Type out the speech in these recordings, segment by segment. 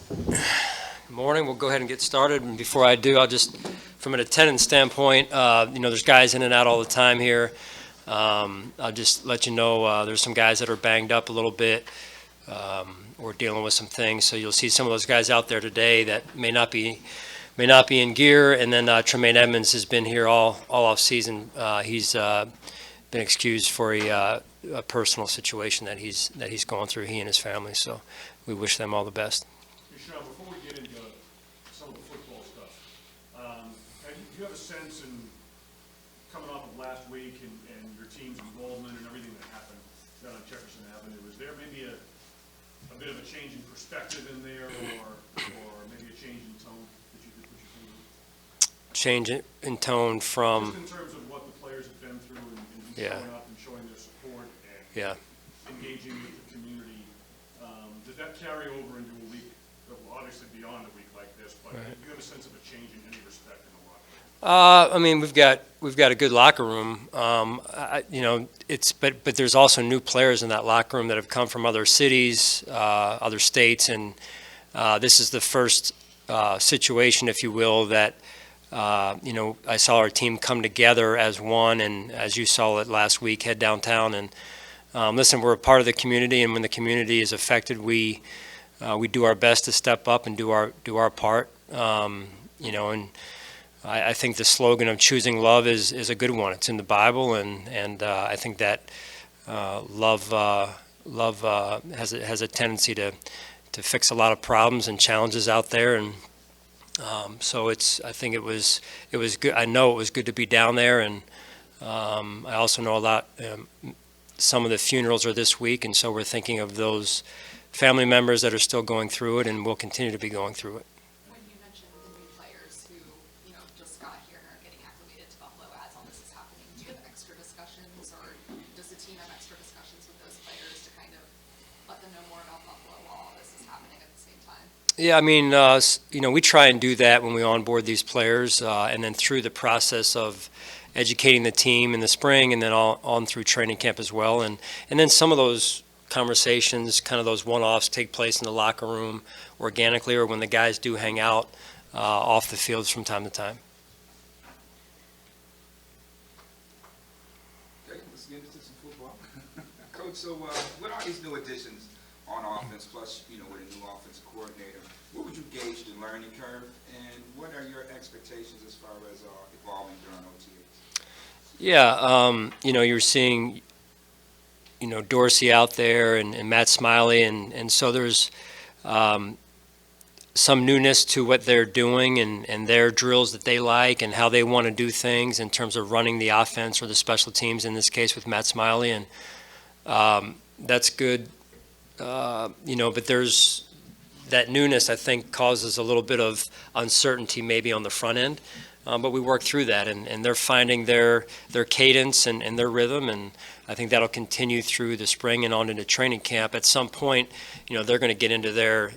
Good morning. We'll go ahead and get started. And before I do, I'll just, from an attendance standpoint, there's guys in and out all the time here. I'll just let you know there's some guys that are banged up a little bit. We're dealing with some things, so you'll see some of those guys out there today that may not be in gear. And then Tremaine Edmonds has been here all off season. He's been excused for a personal situation that he's going through, he and his family. So we wish them all the best. Sean, before we get into some of the football stuff, do you have a sense in coming off of last week and your team's involvement and everything that happened down on Jefferson Avenue, is there maybe a bit of a change in perspective in there, or maybe a change in tone that you could put your finger on? Change in tone from. Just in terms of what the players have been through and showing up and showing their support and engaging with the community. Does that carry over into a week, obviously beyond a week like this, but do you have a sense of a change in any respect in the locker room? I mean, we've got a good locker room. But there's also new players in that locker room that have come from other cities, other states, and this is the first situation, if you will, that I saw our team come together as one, and as you saw it last week, head downtown and listen. We're a part of the community, and when the community is affected, we do our best to step up and do our part. And I think the slogan of choosing love is a good one. It's in the Bible, and I think that love has a tendency to fix a lot of problems and challenges out there. And so I think it was good. I know it was good to be down there, and I also know a lot. Some of the funerals are this week, and so we're thinking of those family members that are still going through it and will continue to be going through it. When you mentioned the new players who, just got here and are getting acclimated to Buffalo as all this is happening, do you have extra discussions, or does the team have extra discussions with those players to kind of let them know more about Buffalo while all this is happening at the same time? Yeah, I mean, we try and do that when we onboard these players, and then through the process of educating the team in the spring, and then on through training camp as well, and then some of those conversations, kind of those one-offs, take place in the locker room organically, or when the guys do hang out off the fields from time to time. Okay, let's get into some football. Coach, so what are these new additions on offense, plus, with a new offensive coordinator? What would you gauge the learning curve, and what are your expectations as far as evolving during OTAs? Yeah, you're seeing, Dorsey out there and Matt Smiley, and so there's some newness to what they're doing and their drills that they like and how they want to do things in terms of running the offense or the special teams, in this case with Matt Smiley, and that's good, but there's that newness, I think, causes a little bit of uncertainty maybe on the front end. But we work through that, and they're finding their cadence and their rhythm, and I think that'll continue through the spring and on into training camp. At some point, they're going to get into their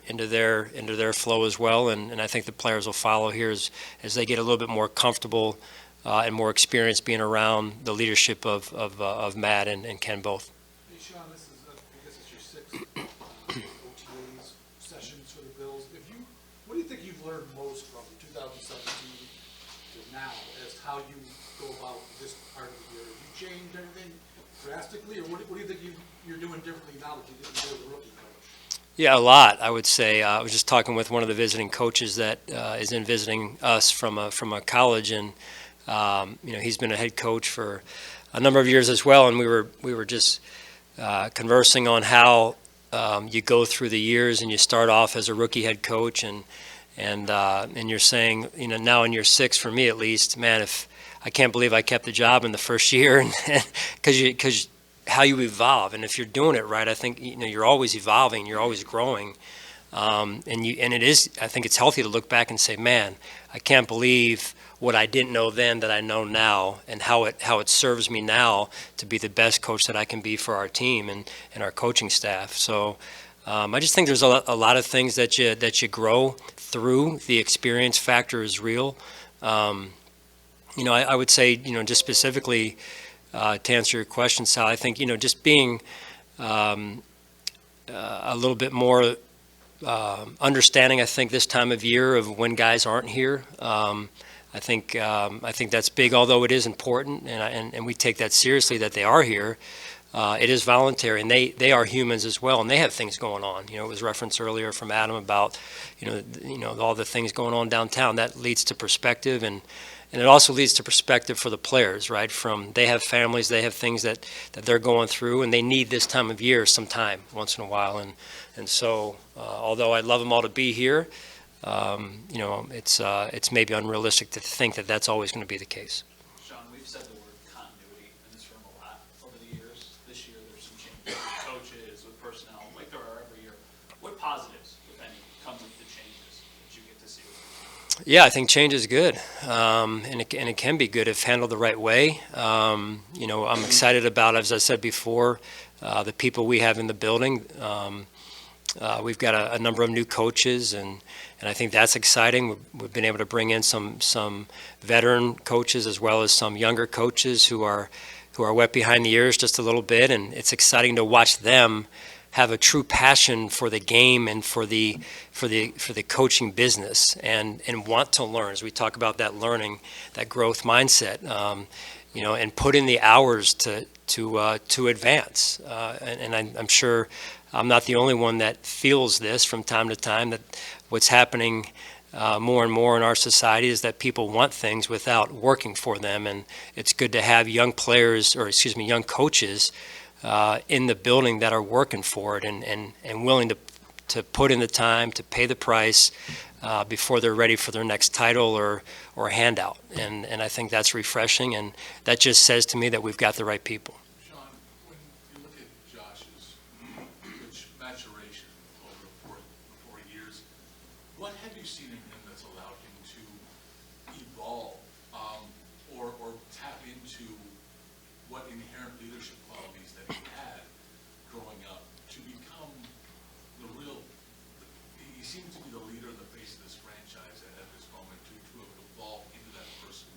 flow as well, and I think the players will follow here as they get a little bit more comfortable and more experience being around the leadership of Matt and Ken both. Hey, Sean, this is I guess it's your sixth OTAs sessions for the Bills. What do you think you've learned most from 2017 to now as how you go about this part of the year? Have you changed anything drastically, or what do you think you're doing differently now that you didn't do as a rookie coach? Yeah, a lot, I would say. I was just talking with one of the visiting coaches that is in visiting us from a college, and he's been a head coach for a number of years as well, and we were just conversing on how you go through the years, and you start off as a rookie head coach, and you're saying, now in year 6, for me at least, man, if I can't believe I kept the job in the first year, because how you evolve, and if you're doing it right, I think you're always evolving, you're always growing, and it is. I think it's healthy to look back and say, man, I can't believe what I didn't know then that I know now, and how it serves me now to be the best coach that I can be for our team and our coaching staff. So I just think there's a lot of things that you grow through. The experience factor is real. I would say, just specifically to answer your question, Sal, I think, just being a little bit more understanding, I think, this time of year of when guys aren't here. I think that's big, although it is important, and we take that seriously that they are here. It is voluntary, and they are humans as well, and they have things going on. It was referenced earlier from Adam about all the things going on downtown. That leads to perspective, and it also leads to perspective for the players, right? They have families, they have things that they're going through, and they need this time of year some time once in a while. And so, although I'd love them all to be here, it's maybe unrealistic to think that that's always going to be the case. Sean, we've said the word continuity in this room a lot over the years. This year, there's some changes with coaches, with personnel, like there are every year. What positives, if any, come with the changes that you get to see? Yeah, I think change is good, and it can be good if handled the right way. I'm excited about, as I said before, the people we have in the building. We've got a number of new coaches, and I think that's exciting. We've been able to bring in some veteran coaches as well as some younger coaches who are wet behind the ears just a little bit, and it's exciting to watch them have a true passion for the game and for the coaching business, and want to learn. As we talk about that learning, that growth mindset, and put in the hours to advance. And I'm sure I'm not the only one that feels this from time to time, that what's happening more and more in our society is that people want things without working for them, and it's good to have young coaches in the building that are working for it and willing to put in the time, to pay the price before they're ready for their next title or handout. And I think that's refreshing, and that just says to me that we've got the right people. Sean, when you look at Josh's maturation over 4 years, what have you seen in him that's allowed him to evolve or tap into what inherent leadership qualities that he had growing up to become the real, he seems to be the leader, the face of this franchise at this moment, to have evolved into that person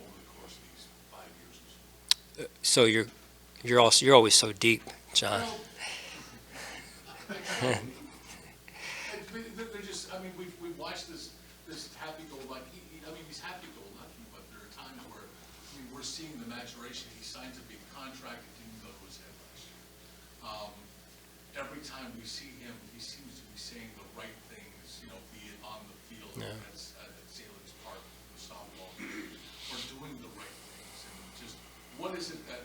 over the course of these 5 years or so? So you're always so deep, John. They're just, we've watched this happy-go-lucky, he's happy-go-lucky, but there are times where, we're seeing the maturation. He signs a big contract, it didn't go to his head last year. Every time we see him, he seems to be saying the right things, be it on the field, Yeah. at Salins Park, the softball, or doing the right things, and just, what is it that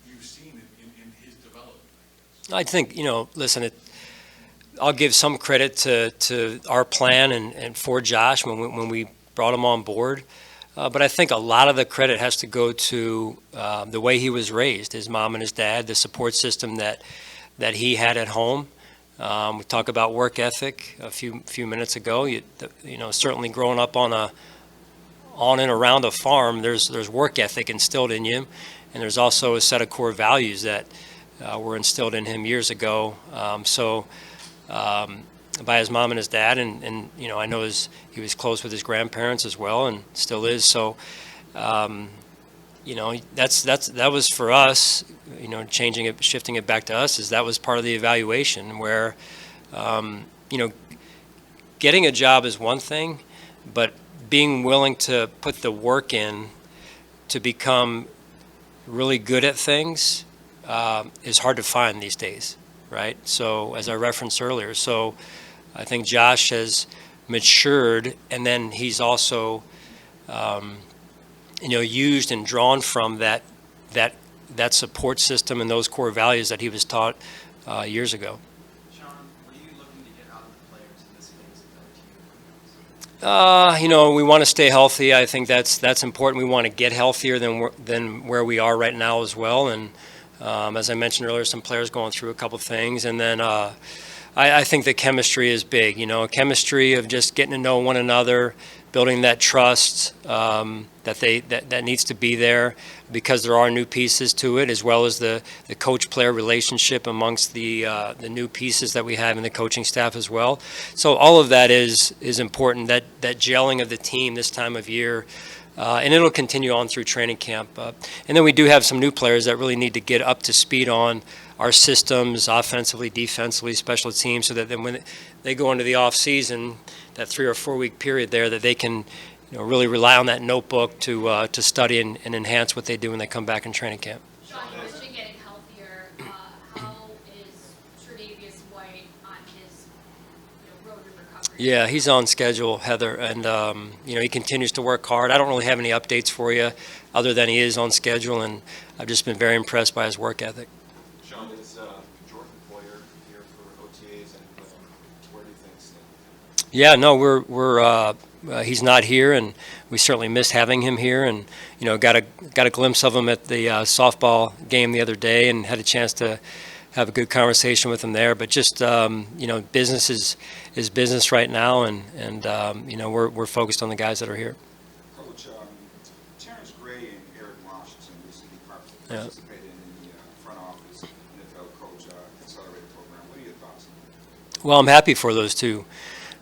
you've seen in his development, I guess? I think, listen, I'll give some credit to our plan and for Josh when we brought him on board. But I think a lot of the credit has to go to the way he was raised, his mom and his dad, the support system that he had at home. We talk about work ethic a few minutes ago. Certainly growing up on and around a farm, there's work ethic instilled in you, and there's also a set of core values that were instilled in him years ago. By his mom and his dad, and I know he was close with his grandparents as well, and still is. So, that was for us. Shifting it back to us, is that was part of the evaluation where, getting a job is one thing, but being willing to put the work in to become really good at things is hard to find these days, right? So, as I referenced earlier, I think Josh has matured, and then he's also, used and drawn from that support system and those core values that he was taught years ago. Sean, what are you looking to get out of the players in this phase of their team? We want to stay healthy. I think that's important. We want to get healthier than where we are right now as well. And as I mentioned earlier, some players going through a couple things, and then. I think the chemistry is big, chemistry of just getting to know one another, building that trust that needs to be there, because there are new pieces to it, as well as the coach-player relationship amongst the new pieces that we have in the coaching staff as well. So all of that is important, that gelling of the team this time of year. And it'll continue on through training camp. And then we do have some new players that really need to get up to speed on our systems, offensively, defensively, special teams, so that then when they go into the off season, that 3 or 4 week period there, that they can really rely on that notebook to study and enhance what they do when they come back in training camp. Sean, you mentioned getting healthier. How is Tre'Davious White on his road to recovery? Yeah, he's on schedule, Heather, and he continues to work hard. I don't really have any updates for you other than he is on schedule, and I've just been very impressed by his work ethic. Sean, is Jordan Poyer here for OTAs, and where do you think stand? Yeah, no, he's not here, and we certainly missed having him here, and got a glimpse of him at the softball game the other day, and had a chance to have a good conversation with him there. But just business is business right now, and we're focused on the guys that are here. Coach, Terrence Gray and Eric Washington recently participated in the front office NFL coach accelerator program. What are your thoughts on that? Well, I'm happy for those two.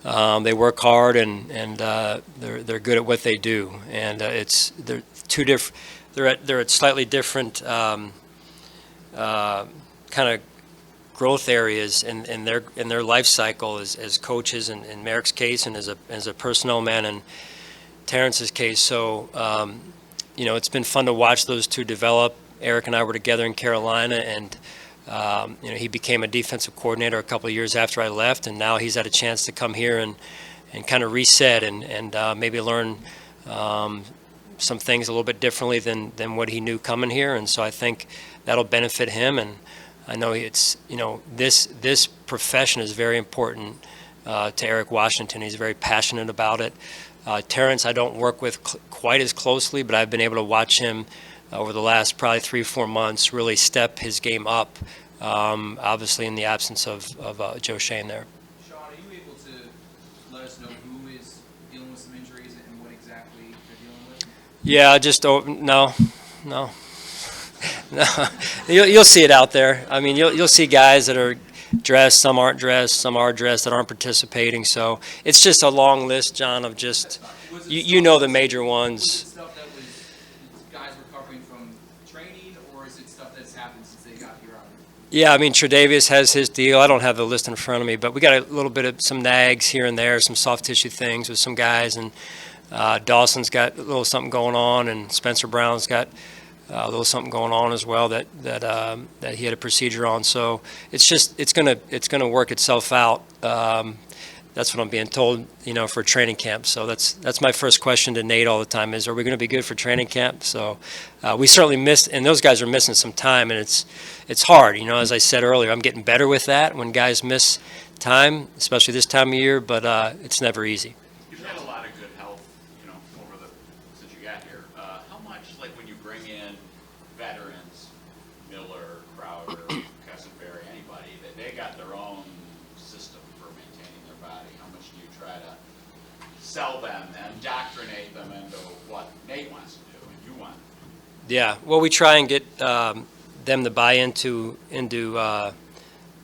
They work hard, and they're good at what they do, and they're two different. They're at slightly different kind of growth areas in their life cycle as coaches, in Merrick's case, and as a personnel man in Terrence's case. So it's been fun to watch those two develop. Eric and I were together in Carolina, and he became a defensive coordinator a couple of years after I left, and now he's had a chance to come here and kind of reset and maybe learn some things a little bit differently than what he knew coming here. And so I think that'll benefit him. And I know this profession is very important to Eric Washington. He's very passionate about it. Terrence, I don't work with quite as closely, but I've been able to watch him over the last probably 3-4 months really step his game up, obviously in the absence of Joe Shane there. Sean, are you able to let us know who is dealing with some injuries and what exactly they're dealing with? Yeah, no. You'll see it out there. I mean, you'll see guys that are dressed, some aren't dressed, some are dressed that aren't participating. So it's just a long list, John, of just the major ones. Was it stuff that was guys recovering from training, or is it stuff that's happened since they got here? Yeah, I mean, Tre'Davious has his deal. I don't have the list in front of me, but we got a little bit of some nags here and there, some soft tissue things with some guys, and Dawson's got a little something going on, and Spencer Brown's got a little something going on as well that he had a procedure on. So it's gonna work itself out. That's what I'm being told, for training camp. So that's my first question to Nate all the time is, are we going to be good for training camp? So we certainly missed, and those guys are missing some time, and it's hard. As I said earlier, I'm getting better with that when guys miss time, especially this time of year, but it's never easy. You've had a lot of good health, since you got here. How much, like when you bring in veterans, Miller, Crowder, Castleberry, anybody, that they got their own system for maintaining their body? How much do you try to sell them and indoctrinate them into what Nate wants to do and you want? Yeah, well, we try and get them to buy into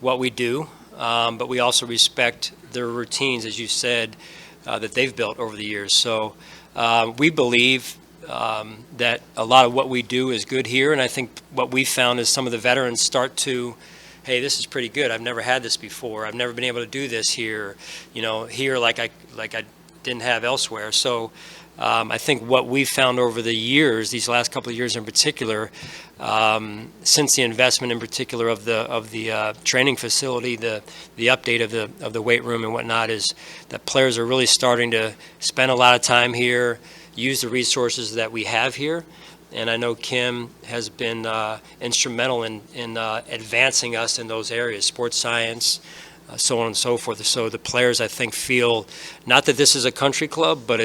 what we do, but we also respect their routines, as you said, that they've built over the years. So we believe that a lot of what we do is good here, and I think what we found is some of the veterans start to, hey, this is pretty good. I've never had this before. I've never been able to do this here, here like I didn't have elsewhere. So I think what we've found over the years, these last couple of years in particular, since the investment in particular of the training facility, the update of the weight room and whatnot, is that players are really starting to spend a lot of time here, use the resources that we have here. And I know Kim has been instrumental in advancing us in those areas, sports science, so on and so forth. So the players, I think, feel not that this is a country club, but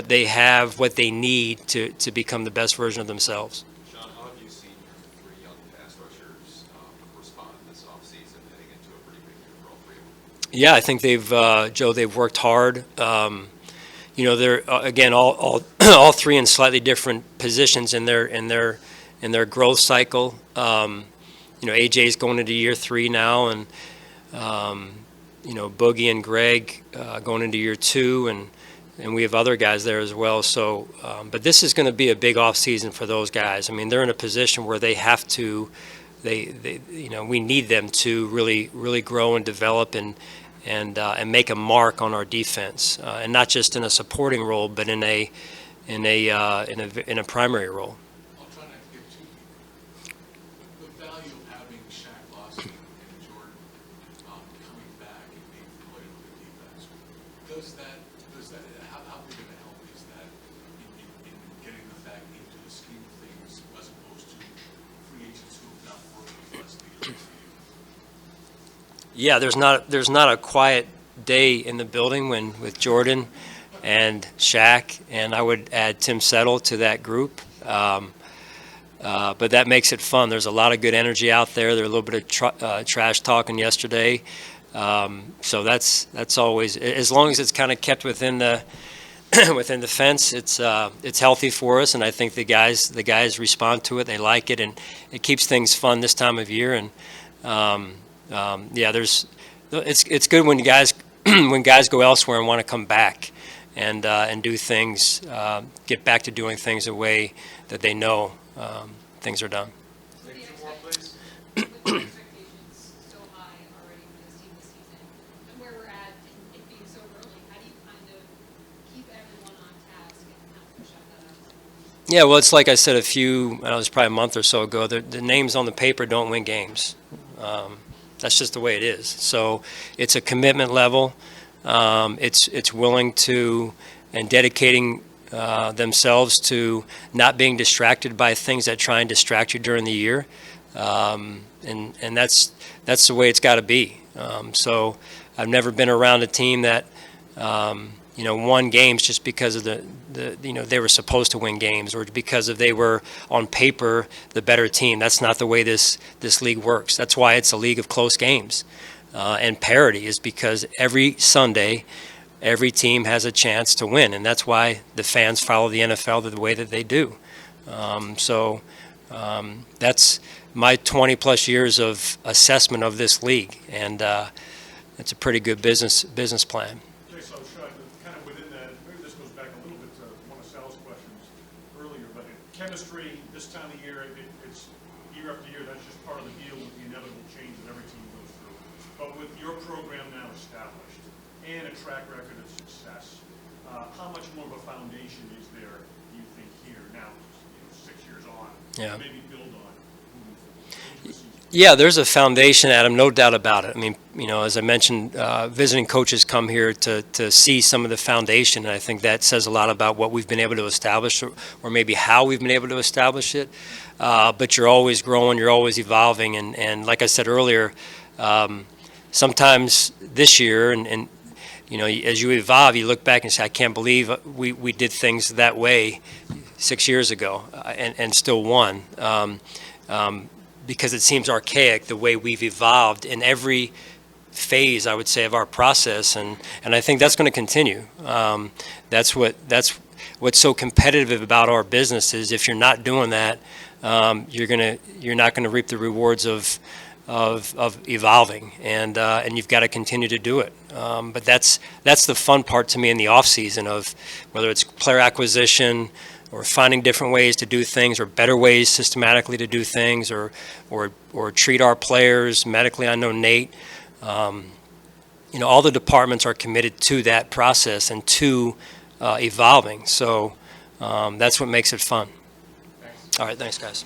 they have what they need to become the best version of themselves. Sean, how have you seen your 3 young pass rushers respond this offseason, heading into a pretty big year for all 3 of them? Yeah, I think they've worked hard. They're again all 3 in slightly different positions in their growth cycle. AJ's going into year 3 now, and Boogie and Greg going into year 2, and we have other guys there as well. So, but this is going to be a big off season for those guys. I mean, they're in a position where they have to we need them to really grow and develop and make a mark on our defense, and not just in a supporting role, but in a primary role. I'll try not to get too deep. The value of having Shaq Lawson and Jordan coming back and being familiar with the defense, how big of a help is that in getting the fact into the scheme of things as opposed to free agents who have not worked with us the years? Yeah, there's not a quiet day in the building with Jordan and Shaq, and I would add Tim Settle to that group. But that makes it fun. There's a lot of good energy out there. There's a little bit of trash talking yesterday. So that's always, as long as it's kind of kept within the within the fence, it's healthy for us, and I think the guys respond to it. They like it, and it keeps things fun this time of year. And yeah, it's good when guys when guys go elsewhere and want to come back and do things, get back to doing things the way that they know things are done. With the expectations so high already for this team this season, and where we're at, it being so early, how do you kind of keep everyone on task and kind of push up that up? Yeah, well, it's like I said it was probably a month or so ago, the names on the paper don't win games. That's just the way it is. So it's a commitment level. It's willing to and dedicating themselves to not being distracted by things that try and distract you during the year, and that's the way it's got to be. So I've never been around a team that won games just because of they were supposed to win games, or because they were on paper the better team. That's not the way this league works. That's why it's a league of close games, and parity is because every Sunday every team has a chance to win, and that's why the fans follow the NFL the way that they do. So that's my 20-plus years of assessment of this league, and it's a pretty good business plan. Okay, so Shaq, kind of within that, maybe this goes back a little bit to one of Sal's questions earlier, but chemistry this time of year, it's year after year, that's just part of the deal with the inevitable change that every team goes through. But with your program now established and a track record of success, how much more of a foundation is there, do you think, here now, 6 years on, Yeah. to maybe build on moving forward? Yeah, there's a foundation, Adam, no doubt about it. I mean, as I mentioned, visiting coaches come here to see some of the foundation, and I think that says a lot about what we've been able to establish, or maybe how we've been able to establish it. But you're always growing, you're always evolving, and like I said earlier, sometimes this year, and as you evolve, you look back and say, I can't believe we did things that way 6 years ago and still won. Because it seems archaic the way we've evolved in every phase, I would say, of our process, and I think that's going to continue. That's what's so competitive about our business is if you're not doing that, you're not going to reap the rewards of evolving, and you've got to continue to do it. But that's the fun part to me in the off season, of whether it's player acquisition, or finding different ways to do things, or better ways systematically to do things, or treat our players medically. I know Nate, all the departments are committed to that process and to evolving. So that's what makes it fun. Thanks. All right, thanks, guys.